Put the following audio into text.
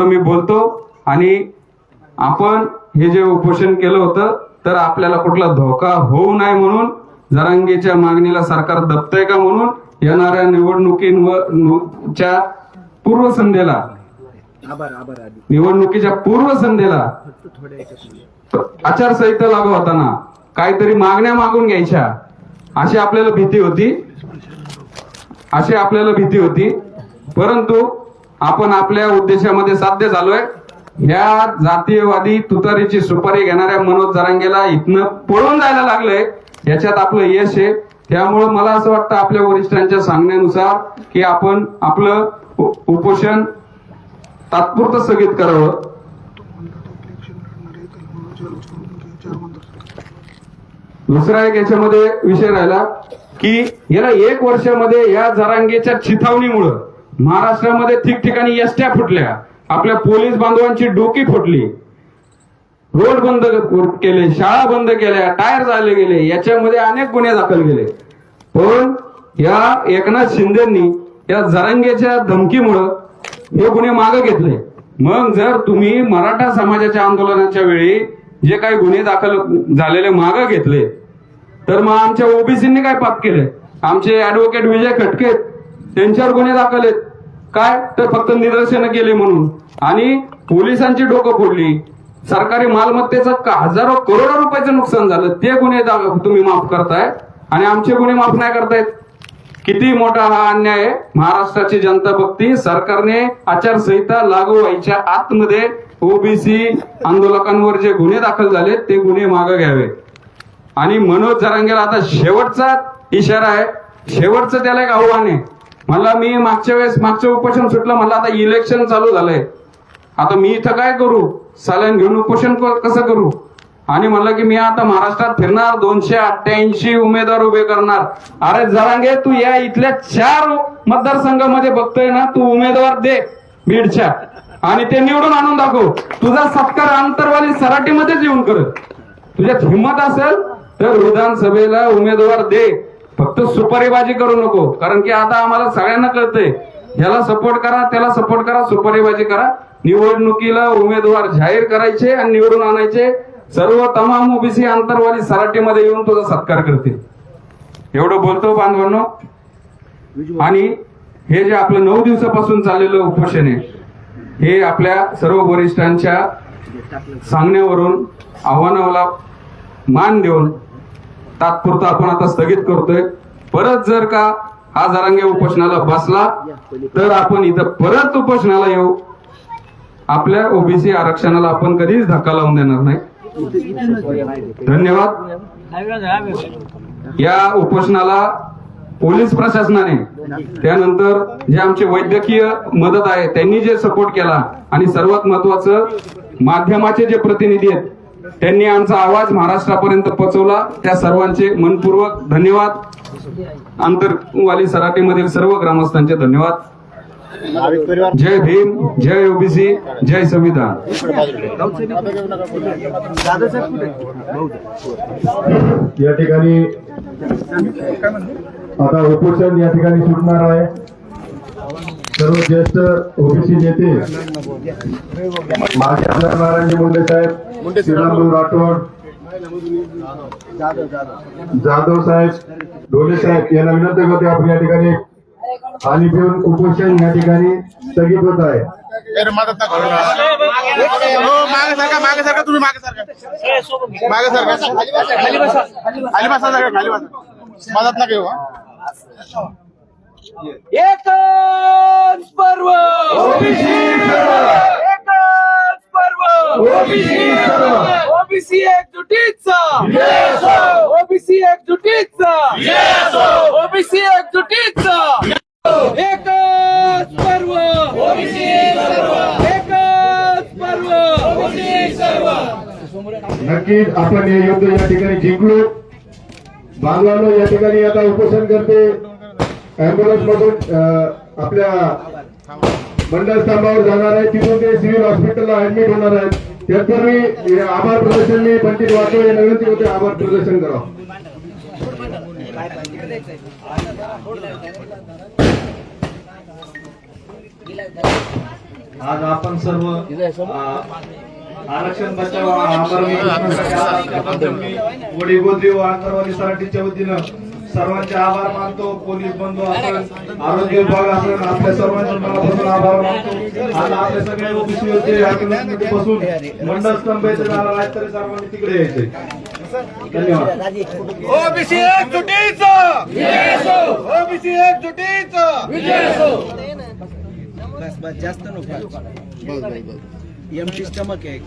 मी बोलतो आणि आपण हे जे उपोषण केलं होतं तर आपल्याला कुठला धोका होऊ नये म्हणून जरांगेच्या मागणीला सरकार दबतंय का म्हणून येणाऱ्या निवडणुकीच्या पूर्वसंध्येला निवडणुकीच्या पूर्वसंध्येला आचारसंहिता लागू होताना काहीतरी मागण्या मागून घ्यायच्या अशी आपल्याला भीती होती परंतु आपण आपल्या उद्देशामध्ये साध्य झालोय। ह्या जातीयवादी तुतारीची सुपारी घेणाऱ्या मनोज जरांगेला इथनं पळून जायला लागलंय याच्यात आपलं यश आहे। त्यामुळे मला असं वाटतं आपल्या वरिष्ठांच्या सांगण्यानुसार की आपण आपलं उपोषण तात्पुरतं स्थगित करावं। दुसरा एक याच्यामध्ये विषय राहिला की याला 1 वर्षामध्ये या जरांगेच्या चिथावणीमुळं महाराष्ट्रामध्ये ठिकठिकाणी एसट्या फुटल्या, आपल्या पोलीस बांधवांची डोकी फुटली, रोड बंद केले, शाळा बंद केल्या, टायर झाले गेले, याच्यामध्ये अनेक गुन्हे दाखल केले। पण या एकनाथ शिंदेंनी या जरांगेच्या धमकीमुळं हे गुन्हे मागे घेतले। मग जर तुम्ही मराठा समाजाच्या आंदोलनाच्या वेळी जे काही गुन्हे दाखल झालेले मागे घेतले तर मग आमच्या ओबीसींनी काय पाप केले? आमचे ऍडव्होकेट विजय खटके त्यांच्यावर गुन्हे दाखल आहेत काय तर फक्त निदर्शनं केली म्हणून आणि पोलिसांची डोकं फोडली, सरकारी मालमत्तेचं हजारो करोडो रुपयाचं नुकसान झालं, ते गुन्हे तुम्ही माफ करताय आणि आमचे गुन्हे माफ नाही करतायत। किती मोठा हा अन्याय आहे। महाराष्ट्राची जनता बघती, सरकारने आचारसंहिता लागू व्हायच्या आतमध्ये ओबीसी आंदोलकांवर जे गुन्हे दाखल झाले ते गुन्हे मागे घ्यावे। आणि मनोज जरांगेला आता शेवटचा इशारा आहे, शेवटचं त्याला एक आव्हान आहे। मला मी मागचं उपोषण सुटलं, मला आता इलेक्शन चालू झालंय, आता मी इथं काय करू, साल्यान घेऊन उपोषण कसं करू? आणि म्हणलं की मी आता महाराष्ट्रात फिरणार, 288 उमेदवार उभे करणार। अरे जरांगे तू या इथल्या 4 मतदारसंघामध्ये बघतोय ना, तू उमेदवार दे बीडच्या आणि ते निवडून आणून दाखव। तुझा सत्कार आंतरवाली सराटीमध्येच येऊन कर, तुझ्यात हिंमत असेल तर विधानसभेला उमेदवार दे, फक्त सुपारीबाजी करू नको। कारण की आता आम्हाला सगळ्यांना कळतंय, याला सपोर्ट करा, त्याला सपोर्ट करा, सुपारीबाजी करा। निवडणुकीला उमेदवार जाहीर करायचे आणि निवडून आणायचे, सर्व तमाम ओबीसी आंतरवाली सराटीमध्ये येऊन तुझा सत्कार करते। एवढं बोलतो बांधवांनो। आणि हे जे आपलं 9 दिवसापासून चाललेलं उपोषण आहे हे आपल्या सर्व वरिष्ठांच्या सांगण्यावरून आव्हानाला मान देऊन तात्पुरतं आपण आता स्थगित करतोय। परत जर का हा जरांगे उपोषणाला बसला तर आपण इथं परत उपोषणाला येऊ। आपल्या ओबीसी आरक्षणाला आपण कधीच धक्का लावून देणार नाही। धन्यवाद। या उपोषणाला पोलीस प्रशासनाने, त्यानंतर जे आमचे वैद्यकीय मदत आहे त्यांनी जे सपोर्ट केला आणि सर्वात महत्वाचं माध्यमाचे जे प्रतिनिधी आहेत त्यांनी आमचा आवाज महाराष्ट्रापर्यंत पोहोचवला, त्या सर्वांचे मनपूर्वक धन्यवाद। आंतरवाली सराटीमधील सर्व ग्रामस्थांचे धन्यवाद। जय भीम, जय ओबीसी, जय संविधान। या ठिकाणी आता उपोषण या ठिकाणी सुटणार आहे। सर्व ज्येष्ठ ओबीसी नेते माजी आमदार नारायणजी मुंडे साहेब, श्रीराम राठोड, जाधव साहेब, ढोले साहेब यांना विनंती करते आपण या ठिकाणी आणि घेऊन उपोषण या ठिकाणी स्थगित होत आहे। एकच पर्व ओबीसी ओबीसी एकजुटीचा, ओबीसी एकजुटीचा, ओबीसी एकजुटीचा, एकच पर्व ओबीसी सर्व, एकच पर्व ओबीसी सर्व। नक्कीच आपण हे युद्ध या ठिकाणी जिंकलो। बांधवांनो या ठिकाणी आता उपोषण करते अँब्युलन्स मधून आपल्या मंडळ स्तंभावर जाणार आहे, तिथून ते सिव्हिल हॉस्पिटलला ऍडमिट होणार आहेत। त्यापूर्वी आभार प्रदर्शन मी पंडित वाटवे यांना विनंती होते आभार प्रदर्शन करावं। आज आपण सर्व आरक्षण बचाव आमरण उपोषणासाठी वडीगोद्री व आंतरवाली सराटीच्या वतीनं सर्वांचे आभार मानतो. पोलीस बंधू असेल, आरोग्य विभाग असेल, आपल्या सर्वांचे मनापासून आभार मानतो. आज आपले सगळे ओबीसी होते बसून मंडळ स्तंभ येथे जाणार आहेत तरी सर्वांनी तिकडे यायचे. धन्यवाद. ओबीसी एकजुटीचं विजय असो. ओबीसी एकजुटीचं विजय असो. बस जास्त नको. एमटी स्टमक आहे.